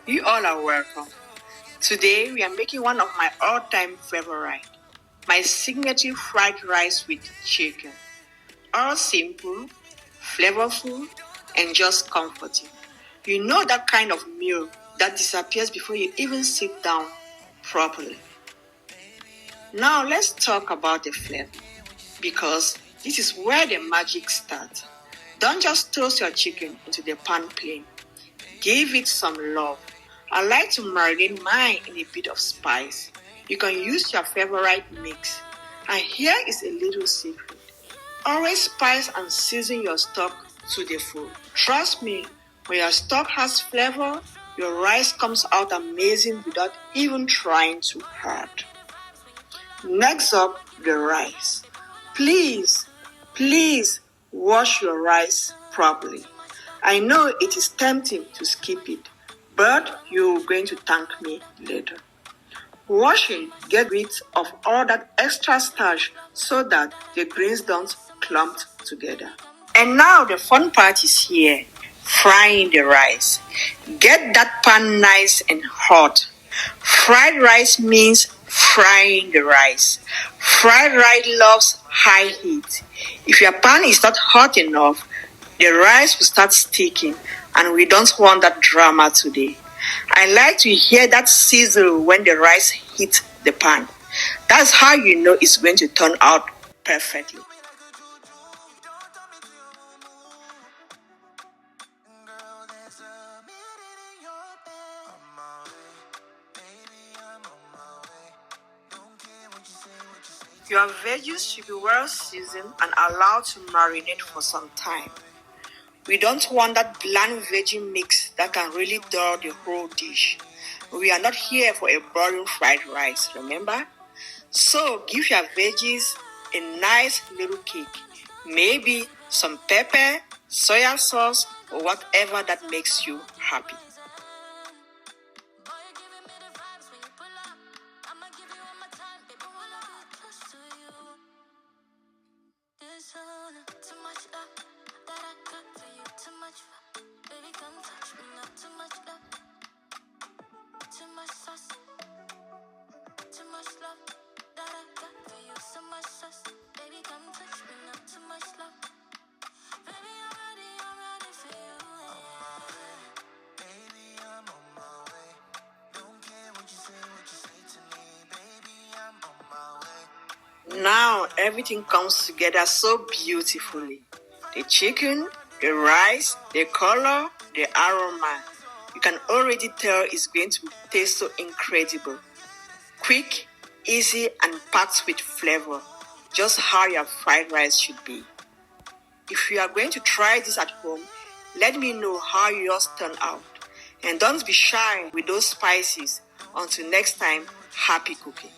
You all are welcome. Today we are making one of my all-time favorite, my signature fried rice with chicken. All simple, flavorful, and just comforting. You know that kind of meal that disappears before you even sit down properly. Now let's talk about the flavor, because this is where the magic starts. Don't just toss your chicken into the pan plain. Give it some love. I like to marinate mine in a bit of spice. You can use your favorite mix. And here is a little secret. Always spice and season your stock to the full. Trust me, when your stock has flavor, your rice comes out amazing without even trying too hard. Next up, the rice. Please wash your rice properly. I know it is tempting to skip it, but you're going to thank me later. Washing gets rid of all that extra starch so that the grains don't clump together. And now the fun part is here, frying the rice. Get that pan nice and hot. Fried rice means frying the rice. Fried rice loves high heat. If your pan is not hot enough, the rice will start sticking, and we don't want that drama today. I like to hear that sizzle when the rice hits the pan. That's how you know it's going to turn out perfectly. Your veggies should be well seasoned and allowed to marinate for some time. We don't want that bland veggie mix that can really dull the whole dish. We are not here for a boring fried rice, remember? So give your veggies a nice little kick. Maybe some pepper, soya sauce, or whatever that makes you happy. Now everything comes together so beautifully. The chicken, the rice, the color, the aroma. You can already tell it's going to taste so incredible. Quick, easy, and packed with flavor. Just how your fried rice should be. If you are going to try this at home, let me know how yours turned out. And don't be shy with those spices. Until next time, happy cooking.